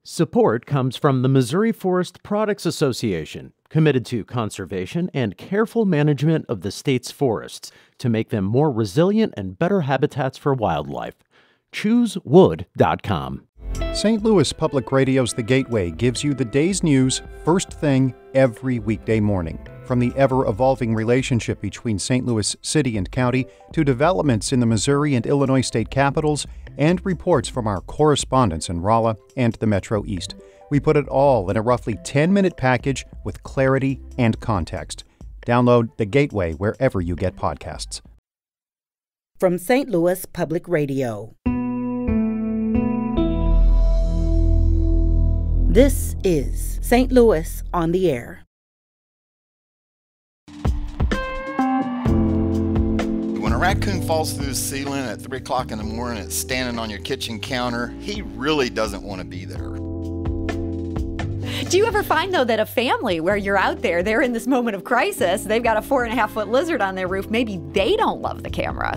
Support comes from the Missouri Forest Products Association, committed to conservation and careful management of the state's forests to make them more resilient and better habitats for wildlife. ChooseWood.com. St. Louis Public Radio's The Gateway gives you the day's news first thing every weekday morning. From the ever-evolving relationship between St. Louis City and County to developments in the Missouri and Illinois state capitals and reports from our correspondents in Rolla and the Metro East. We put it all in a roughly 10-minute package with clarity and context. Download The Gateway wherever you get podcasts. From St. Louis Public Radio. This is St. Louis on the Air. When a raccoon falls through the ceiling at 3 o'clock in the morning, it's standing on your kitchen counter, he really doesn't want to be there. Do you ever find, though, that a family where you're out there, they're in this moment of crisis, they've got a 4.5-foot lizard on their roof, maybe they don't love the camera?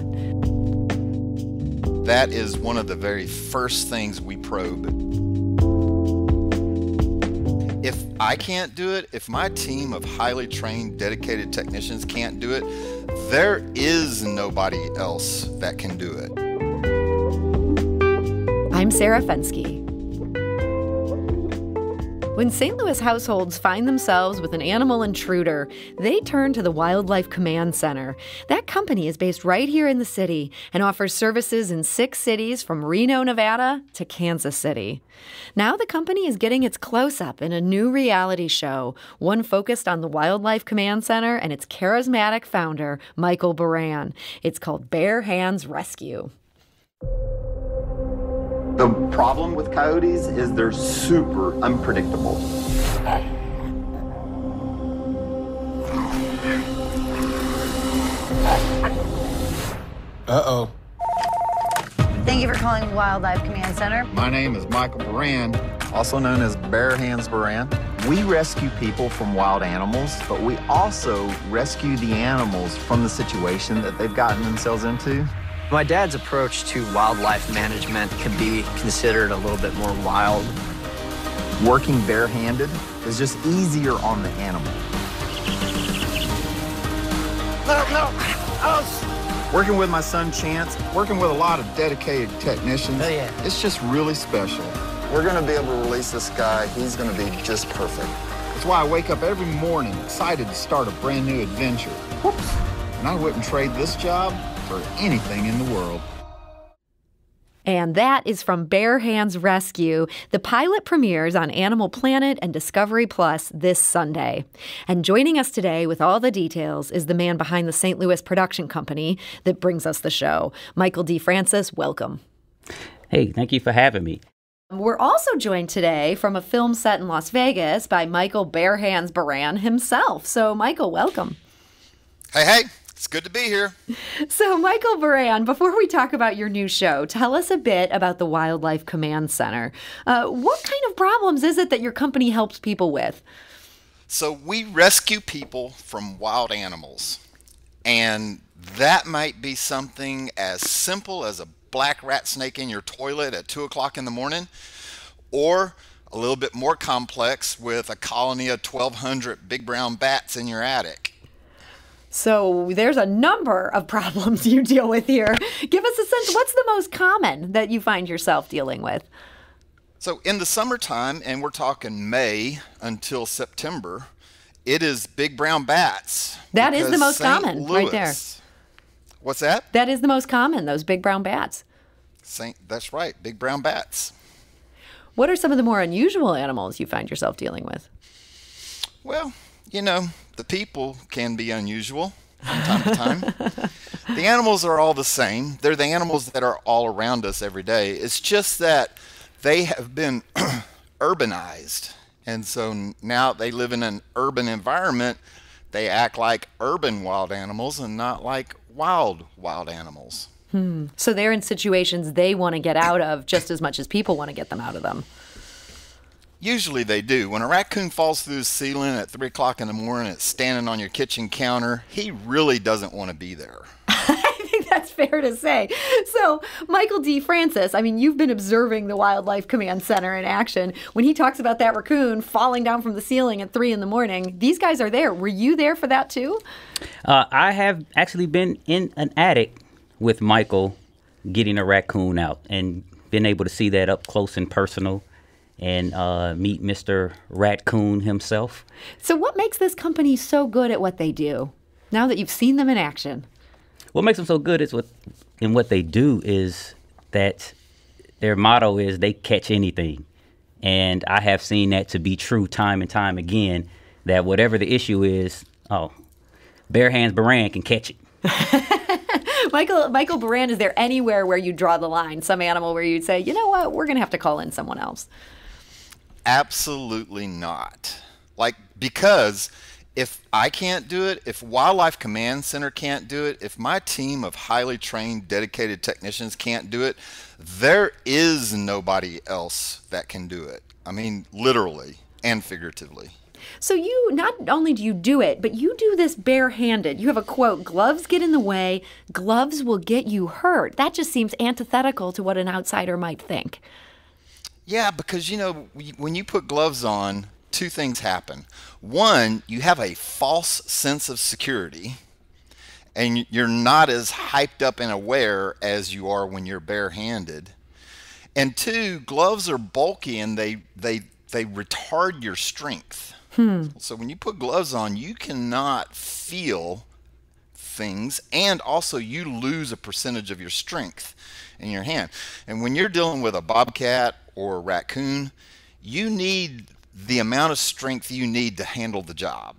That is one of the very first things we probe. If I can't do it, if my team of highly trained, dedicated technicians can't do it, there is nobody else that can do it. I'm Sarah Fensky. When St. Louis households find themselves with an animal intruder, they turn to the Wildlife Command Center. That company is based right here in the city and offers services in 6 cities from Reno, Nevada to Kansas City. Now the company is getting its close-up in a new reality show, one focused on the Wildlife Command Center and its charismatic founder, Michael Beran. It's called Bare Hands Rescue. The problem with coyotes is they're super unpredictable. Uh-oh. Thank you for calling Wildlife Command Center. My name is Michael Beran. Also known as Bare Hands Beran. We rescue people from wild animals, but we also rescue the animals from the situation that they've gotten themselves into. My dad's approach to wildlife management can be considered a little bit more wild. Working barehanded is just easier on the animal. No. Working with my son Chance, working with a lot of dedicated technicians, it's just really special. We're going to be able to release this guy. He's going to be just perfect. That's why I wake up every morning excited to start a brand new adventure. Whoops. And I wouldn't trade this job for anything in the world. And that is from Bare Hands Rescue. The pilot premieres on Animal Planet and Discovery Plus this Sunday. And joining us today with all the details is the man behind the St. Louis production company that brings us the show. Michael D. Francis, welcome. Hey, thank you for having me. We're also joined today from a film set in Las Vegas by Michael Bare Hands Beran himself. So, Michael, welcome. Hey, it's good to be here. So, Michael Beran, before we talk about your new show, tell us a bit about the Wildlife Command Center. What kind of problems is it that your company helps people with? So we rescue people from wild animals. And that might be something as simple as a black rat snake in your toilet at 2 o'clock in the morning, or a little bit more complex with a colony of 1,200 big brown bats in your attic. So there's a number of problems you deal with here. Give us a sense, what's the most common that you find yourself dealing with? So in the summertime, and we're talking May until September, it is big brown bats. That is the most common, right there. What's that? That is the most common, those big brown bats. That's right, big brown bats. What are some of the more unusual animals you find yourself dealing with? Well, you know, the people can be unusual from time to time. The animals are all the same. They're the animals that are all around us every day. It's just that they have been urbanized. And so now they live in an urban environment. They act like urban wild animals and not like wild animals. So they're in situations they want to get out of just as much as people want to get them out of them. Usually they do. When a raccoon falls through the ceiling at 3 o'clock in the morning, it's standing on your kitchen counter, he really doesn't want to be there. I think that's fair to say. So, Michael D. Francis, I mean, you've been observing the Wildlife Command Center in action. When he talks about that raccoon falling down from the ceiling at 3 a.m, these guys are there. Were you there for that too? I have actually been in an attic with Michael getting a raccoon out and been able to see that up close and personal and meet Mr. Raccoon himself. So what makes this company so good at what they do, now that you've seen them in action? What makes them so good is what they do is that their motto is they catch anything. And I have seen that to be true time and time again, that whatever the issue is, Bare Hands Beran can catch it. Michael Beran, is there anywhere where you draw the line, some animal where you'd say, you know what, we're going to have to call in someone else? Absolutely not. Because if I can't do it, if Wildlife Command Center can't do it, if my team of highly trained, dedicated technicians can't do it, there is nobody else that can do it. I mean, literally and figuratively. So you, not only do you do it, but you do this barehanded. You have a quote, gloves get in the way, gloves will get you hurt. That just seems antithetical to what an outsider might think. Yeah, because, when you put gloves on, two things happen. One, you have a false sense of security, and you're not as hyped up and aware as you are when you're barehanded. And two, gloves are bulky and they retard your strength. So when you put gloves on, you cannot feel things, and also you lose a percentage of your strength in your hand. And when you're dealing with a bobcat or a raccoon, you need the amount of strength you need to handle the job.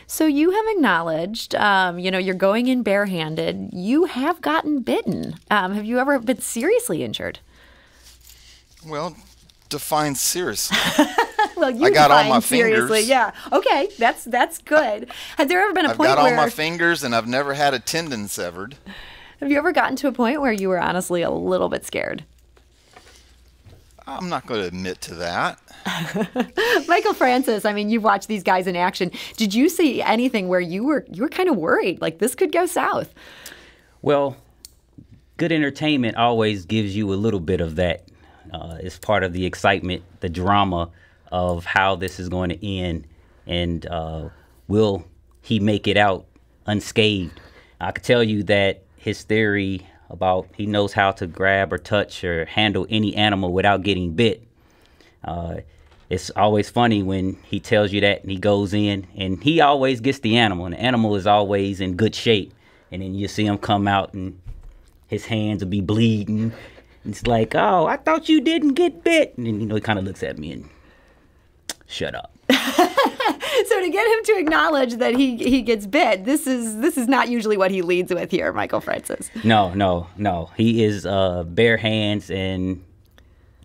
So you have acknowledged, you're going in barehanded. You have gotten bitten. Have you ever been seriously injured? Well, define seriously. Well, you I got all my seriously. fingers. Yeah. Okay. That's good. Has there ever been a I've point got where all my fingers, and I've never had a tendon severed. Have you ever gotten to a point where you were honestly a little bit scared? I'm not going to admit to that. Michael Francis, I mean, you've watched these guys in action. Did you see anything where you were kind of worried, like this could go south? Well, good entertainment always gives you a little bit of that. It's part of the excitement, the drama of how this is going to end, and will he make it out unscathed? I could tell you that his theory about he knows how to grab or touch or handle any animal without getting bit. It's always funny when he tells you that and he goes in and he always gets the animal, and the animal is always in good shape. And then you see him come out and his hands will be bleeding. It's like, oh, I thought you didn't get bit. And then, he kind of looks at me and shut up. So to get him to acknowledge that he gets bit, this is not usually what he leads with here, Michael Francis. No. He is bare hands, and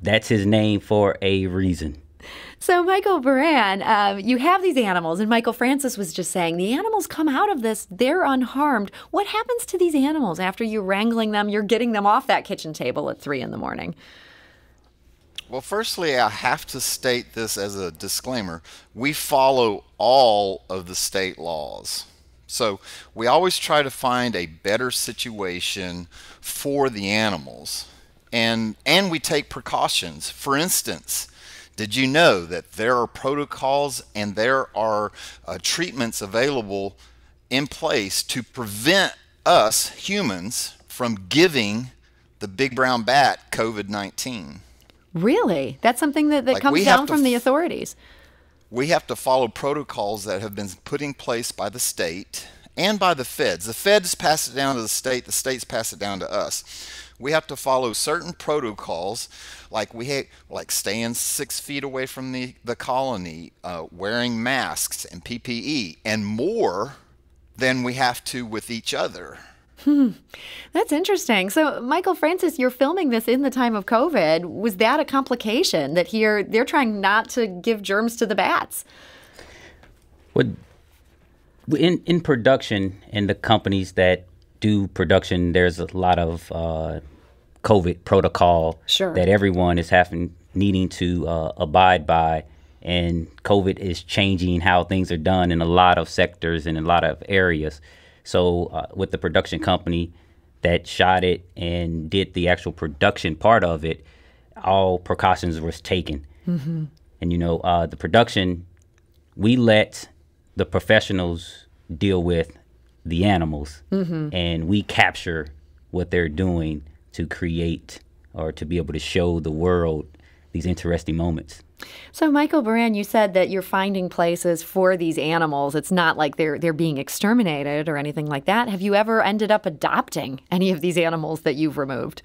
that's his name for a reason. So Michael Beran, you have these animals, and Michael Francis was just saying the animals come out of this, they're unharmed. What happens to these animals after you're wrangling them, you're getting them off that kitchen table at 3 a.m? Well, firstly, I have to state this as a disclaimer. We follow all of the state laws. So we always try to find a better situation for the animals. And we take precautions. For instance, did you know that there are protocols and there are treatments available in place to prevent us humans from giving the big brown bat COVID-19? Really? That's something that comes down from the authorities. We have to follow protocols that have been put in place by the state and by the feds. The feds pass it down to the states pass it down to us. We have to follow certain protocols, like staying 6 feet away from the colony, wearing masks and PPE, and more than we have to with each other. That's interesting. So, Michael Francis, you're filming this in the time of COVID. Was that a complication that here they're trying not to give germs to the bats? Well, in production, in the companies that do production, there's a lot of COVID protocol that everyone is needing to abide by. And COVID is changing how things are done in a lot of sectors and in a lot of areas. So with the production company, that shot it and did the actual production part of it, all precautions was taken. Mm-hmm. And, the production, we let the professionals deal with the animals, Mm-hmm. and we capture what they're doing to create or to be able to show the world these interesting moments. So, Michael Beran, you said that you're finding places for these animals. It's not like they're being exterminated or anything like that. Have you ever ended up adopting any of these animals that you've removed?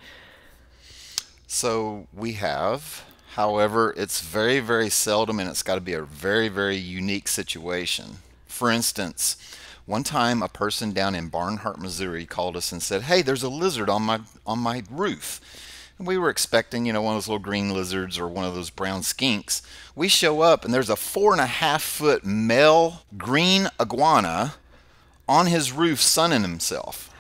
So we have. However, it's very, very seldom, and it's got to be a very, very unique situation. For instance, one time a person down in Barnhart, Missouri called us and said, "Hey, there's a lizard on my roof." And we were expecting, one of those little green lizards or one of those brown skinks. We show up and there's a 4.5-foot male green iguana on his roof sunning himself.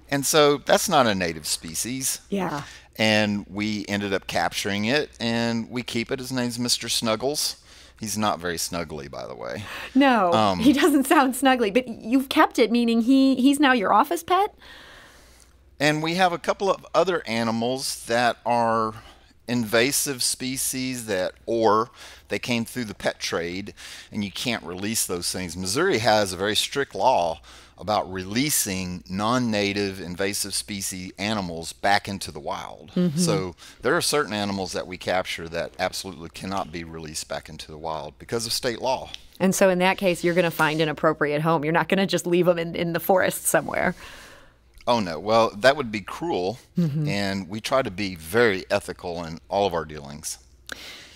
And so that's not a native species. Yeah. And we ended up capturing it, and we keep it. His name's Mr. Snuggles. He's not very snuggly, by the way. No, he doesn't sound snuggly, but you've kept it, meaning he's now your office pet? And we have a couple of other animals that are invasive species or they came through the pet trade, and you can't release those things. Missouri has a very strict law about releasing non-native invasive species animals back into the wild. Mm-hmm. So there are certain animals that we capture that absolutely cannot be released back into the wild because of state law. And so in that case, you're going to find an appropriate home. You're not going to just leave them in the forest somewhere. Oh, no. Well, that would be cruel, Mm-hmm. and we try to be very ethical in all of our dealings.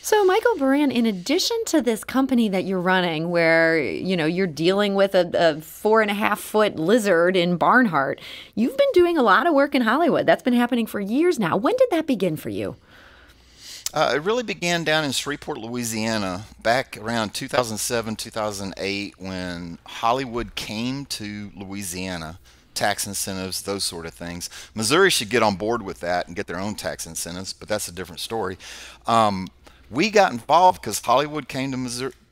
So, Michael Beran, in addition to this company that you're running where, you're dealing with a 4.5-foot lizard in Barnhart, you've been doing a lot of work in Hollywood. That's been happening for years now. When did that begin for you? It really began down in Shreveport, Louisiana, back around 2007, 2008, when Hollywood came to Louisiana. Tax incentives, those sort of things. Missouri should get on board with that and get their own tax incentives, but that's a different story. We got involved because Hollywood came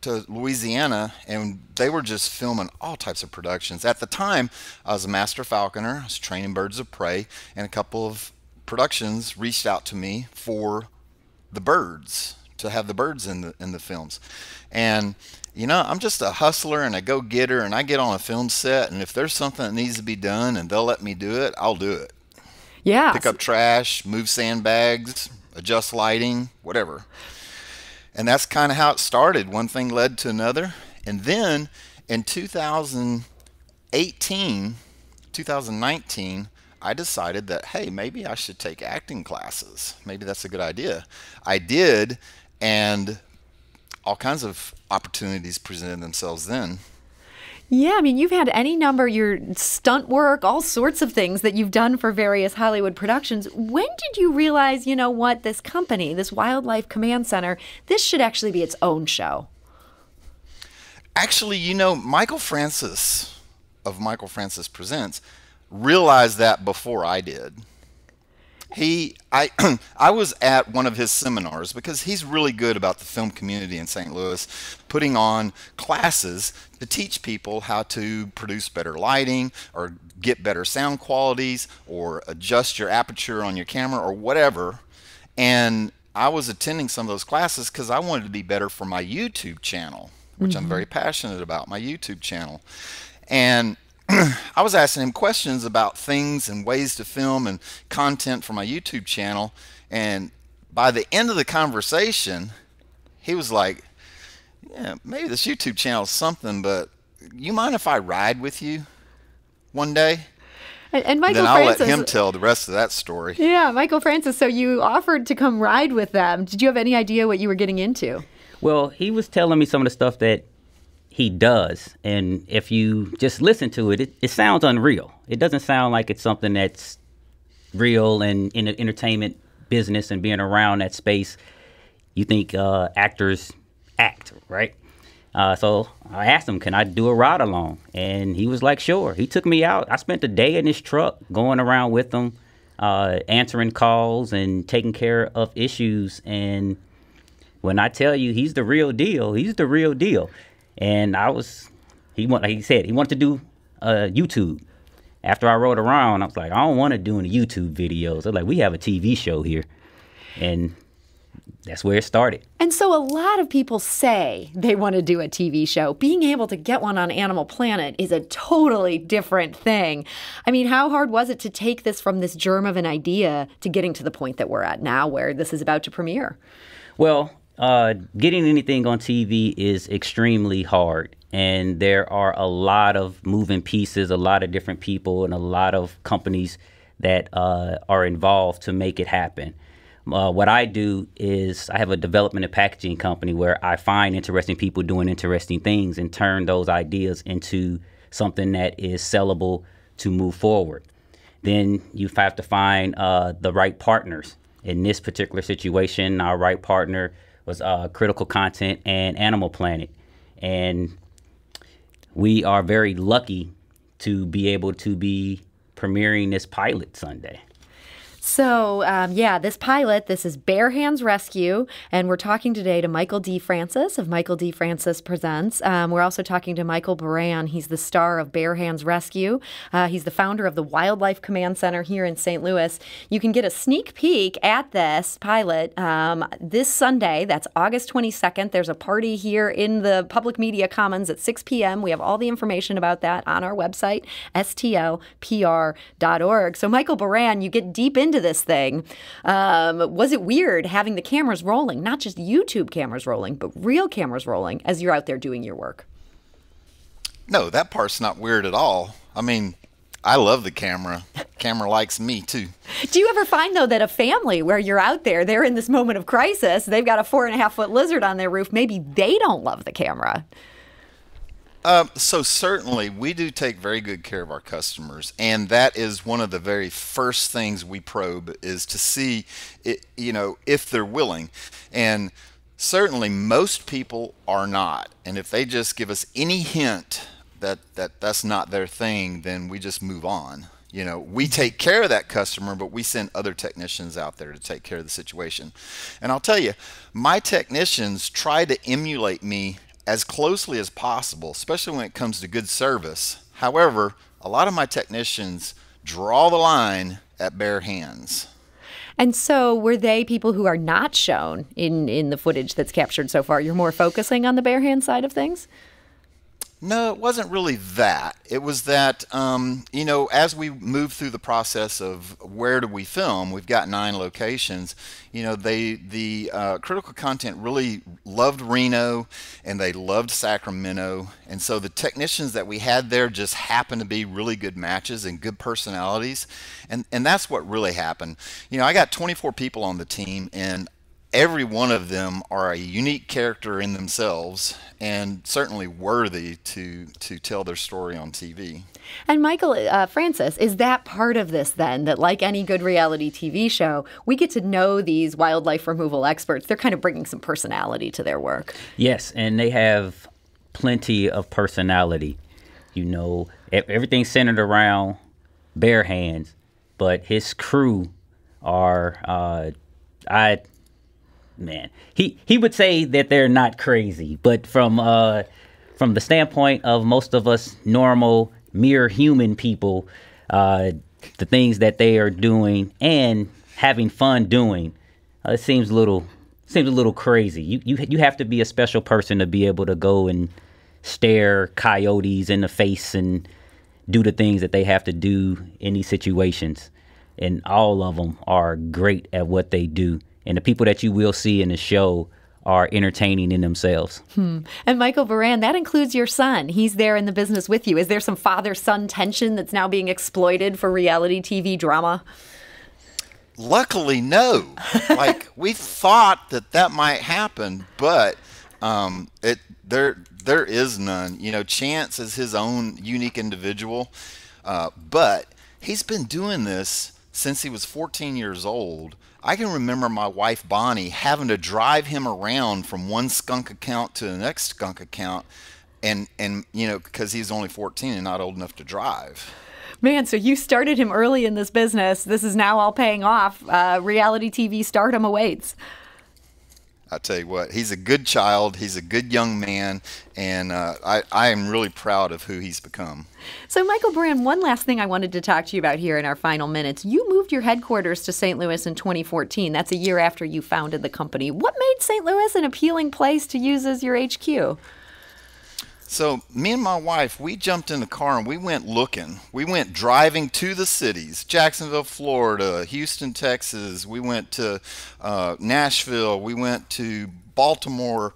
to Louisiana, and they were just filming all types of productions. At the time, I was a master falconer. I was training birds of prey, and a couple of productions reached out to me for the birds, to have the birds in the films. And I'm just a hustler and a go-getter, and I get on a film set, and if there's something that needs to be done and they'll let me do it, I'll do it. Yeah. Pick up trash, move sandbags, adjust lighting, whatever. And that's kind of how it started. One thing led to another. And then in 2019, I decided that, hey, maybe I should take acting classes. Maybe that's a good idea. I did, and all kinds of opportunities presented themselves then. Yeah, I mean, you've had any number, your stunt work, all sorts of things that you've done for various Hollywood productions. When did you realize, this company, this Wildlife Command Center, this should actually be its own show? Actually, Michael Francis of Michael Francis Presents realized that before I did. I was at one of his seminars because he's really good about the film community in St. Louis, putting on classes to teach people how to produce better lighting or get better sound qualities or adjust your aperture on your camera or whatever. And I was attending some of those classes because I wanted to be better for my YouTube channel, which I'm very passionate about, my YouTube channel. And I was asking him questions about things and ways to film and content for my YouTube channel. And by the end of the conversation, he was like, yeah, maybe this YouTube channel is something, but you mind if I ride with you one day? And Michael then I'll Francis, let him tell the rest of that story. Yeah, Michael Francis, so you offered to come ride with them. Did you have any idea what you were getting into? Well, he was telling me some of the stuff that he does, and if you just listen to it, it sounds unreal. It doesn't sound like it's something that's real. And in the entertainment business and being around that space, you think actors act, right? So I asked him, can I do a ride along? And he was like, sure. He took me out. I spent a day in his truck going around with him, answering calls and taking care of issues. And when I tell you he's the real deal, he's the real deal. And he said he wanted to do YouTube. after I rode around, I was like, I don't want to do any YouTube videos. They're like, we have a TV show here. And that's where it started. And so a lot of people say they want to do a TV show. Being able to get one on Animal Planet is a totally different thing. I mean, how hard was it to take this from this germ of an idea to getting to the point that we're at now where this is about to premiere? Well, getting anything on TV is extremely hard. And there are a lot of moving pieces, a lot of different people, and a lot of companies that are involved to make it happen. What I do is I have a development and packaging company where I find interesting people doing interesting things and turn those ideas into something that is sellable to move forward. Then you have to find the right partners. In this particular situation, our right partner was Critical Content and Animal Planet. And we are very lucky to be able to be premiering this pilot Sunday. So, this pilot, this is Bare Hands Rescue, and we're talking today to Michael D. Francis of Michael D. Francis Presents. We're also talking to Michael Beran. He's the star of Bare Hands Rescue. He's the founder of the Wildlife Command Center here in St. Louis. You can get a sneak peek at this pilot this Sunday. That's August 22nd. There's a party here in the Public Media Commons at 6 p.m. We have all the information about that on our website, stlpr.org. So, Michael Beran, you get deep into this thing. Was it weird having the cameras rolling, not just YouTube cameras rolling, but real cameras rolling as you're out there doing your work? No, that part's not weird at all. I mean, I love the camera. Camera likes me too. Do you ever find, though, that a family where you're out there, they're in this moment of crisis, they've got a 4.5-foot lizard on their roof, maybe they don't love the camera? So certainly we do take very good care of our customers, and that is one of the very first things we probe is to see it, if they're willing. And certainly most people are not. And if they just give us any hint that that's not their thing, then we just move on. We take care of that customer, but we send other technicians out there to take care of the situation. And I'll tell you, my technicians try to emulate me as closely as possible, especially when it comes to good service. However, a lot of my technicians draw the line at bare hands. And so were they people who are not shown in the footage that's captured so far? You're more focusing on the bare hand side of things? No, it wasn't really that. It was that, as we move through the process of where do we film, we've got 9 locations. The Critical Content really loved Reno and they loved Sacramento. And so the technicians that we had there just happened to be really good matches and good personalities. And that's what really happened. I got 24 people on the team, and every one of them are a unique character in themselves and certainly worthy to tell their story on TV. And Michael Francis, is that part of this then, that like any good reality TV show, we get to know these wildlife removal experts? They're kind of bringing some personality to their work. Yes, and they have plenty of personality. Everything's centered around Bare Hands, but his crew are, he would say that they're not crazy, but from the standpoint of most of us normal, mere human people, the things that they are doing and having fun doing, it seems a little crazy. You have to be a special person to be able to go and stare coyotes in the face and do the things that they have to do in these situations. And all of them are great at what they do. And the people that you will see in the show are entertaining in themselves. And Michael Beran, that includes your son. He's there in the business with you. Is there some father-son tension that's now being exploited for reality TV drama? Luckily, no. We thought that might happen, but there is none. Chance is his own unique individual, but he's been doing this since he was 14 years old. I can remember my wife Bonnie having to drive him around from one skunk account to the next skunk account, and because he's only 14 and not old enough to drive. Man, so you started him early in this business. This is now all paying off. Reality TV stardom awaits. I tell you what, he's a good child. He's a good young man, and I am really proud of who he's become. So, Michael Beran, one last thing I wanted to talk to you about here in our final minutes. You moved your headquarters to St. Louis in 2014. That's a year after you founded the company. What made St. Louis an appealing place to use as your HQ? So me and my wife, we jumped in the car and we went looking. We went driving to the cities, Jacksonville, Florida, Houston, Texas. We went to Nashville. We went to Baltimore.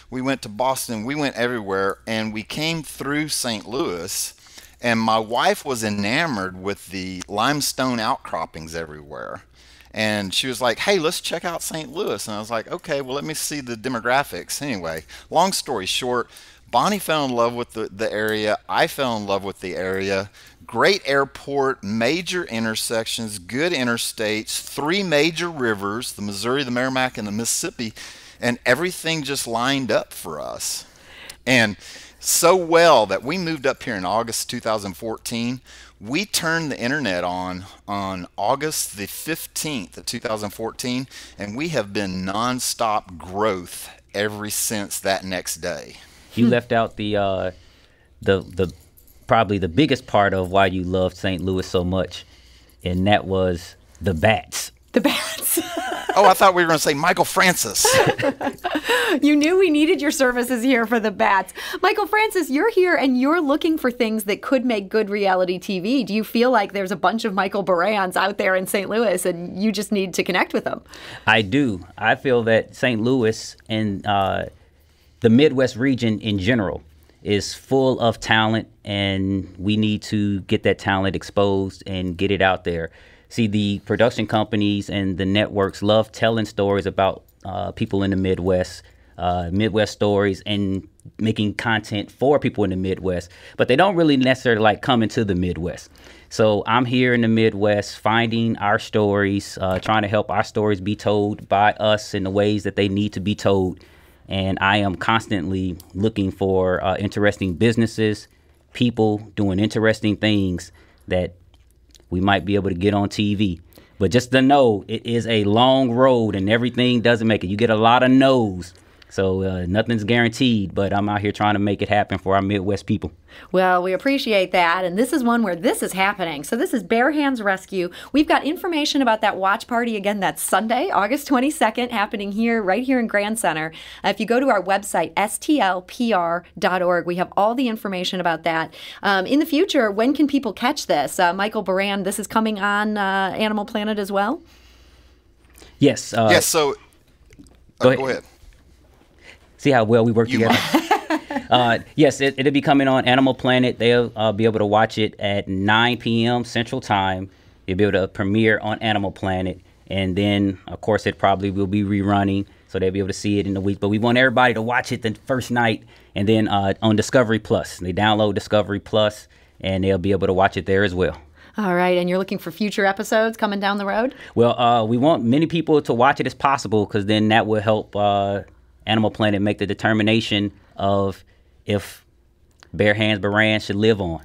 We went to Boston. We went everywhere, and we came through St. Louis, and my wife was enamored with the limestone outcroppings everywhere. And she was like, hey, let's check out St. Louis. And I was like, okay, well, let me see the demographics. Anyway, long story short, Bonnie fell in love with the area. I fell in love with the area. Great airport, major intersections, good interstates, 3 major rivers, the Missouri, the Merrimack, and the Mississippi, and everything just lined up for us. And so well that we moved up here in August 2014. We turned the internet on August the 15th of 2014, and we have been nonstop growth ever since that next day. You left out the probably the biggest part of why you loved St. Louis so much, and that was the bats. The bats. Oh, I thought we were going to say Michael Francis. You knew we needed your services here for the bats. Michael Francis, you're here and you're looking for things that could make good reality TV. Do you feel like there's a bunch of Michael Berans out there in St. Louis and you just need to connect with them? I do. I feel that St. Louis and the Midwest region in general is full of talent, and we need to get that talent exposed and get it out there. See, the production companies and the networks love telling stories about people in the Midwest, Midwest stories, and making content for people in the Midwest, but they don't really necessarily like coming to the Midwest. So I'm here in the Midwest finding our stories, trying to help our stories be told by us in the ways that they need to be told. And I am constantly looking for interesting businesses, people doing interesting things that we might be able to get on TV. But just to know, it is a long road and everything doesn't make it. You get a lot of no's. So nothing's guaranteed, but I'm out here trying to make it happen for our Midwest people. Well, we appreciate that, and this is one where this is happening. So this is Bare Hands Rescue. We've got information about that watch party. Again, that's Sunday, August 22nd, happening here, right here in Grand Center. If you go to our website, stlpr.org, we have all the information about that. In the future, when can people catch this? Michael Beran, this is coming on Animal Planet as well? Yes. Yes, so go ahead. See how well we work together? Yes, it'll be coming on Animal Planet. They'll be able to watch it at 9 p.m. Central Time. You'll be able to premiere on Animal Planet. And then, of course, it probably will be rerunning, so they'll be able to see it in the week. But we want everybody to watch it the first night, and then on Discovery Plus. They download Discovery Plus, and they'll be able to watch it there as well. All right, and you're looking for future episodes coming down the road? Well, we want many people to watch it as possible, because then that will help Animal Planet make the determination of if Bare Hands Beran should live on.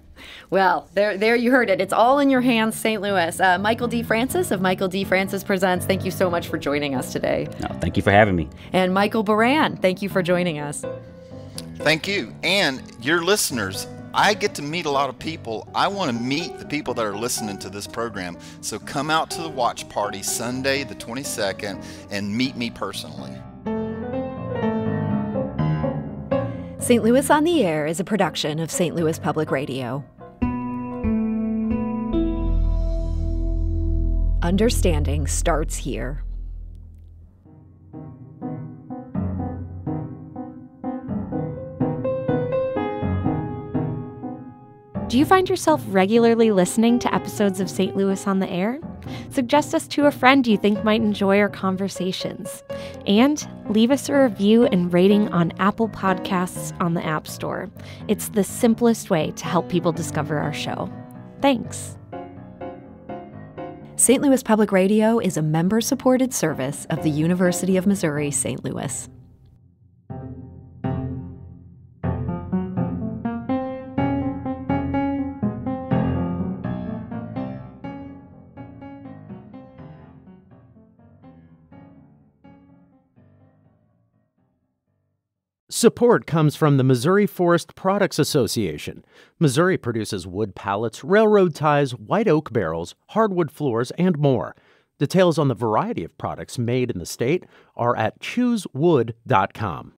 Well, there you heard it. It's all in your hands, St. Louis. Michael D. Francis of Michael D. Francis Presents, thank you so much for joining us today. No, thank you for having me. And Michael Beran, thank you for joining us. Thank you. And your listeners, I get to meet a lot of people. I want to meet the people that are listening to this program. So come out to the watch party Sunday the 22nd and meet me personally. St. Louis on the Air is a production of St. Louis Public Radio. Understanding starts here. Do you find yourself regularly listening to episodes of St. Louis on the Air? Suggest us to a friend you think might enjoy our conversations. And leave us a review and rating on Apple Podcasts on the App Store. It's the simplest way to help people discover our show. Thanks. St. Louis Public Radio is a member-supported service of the University of Missouri, St. Louis. Support comes from the Missouri Forest Products Association. Missouri produces wood pallets, railroad ties, white oak barrels, hardwood floors, and more. Details on the variety of products made in the state are at choosewood.com.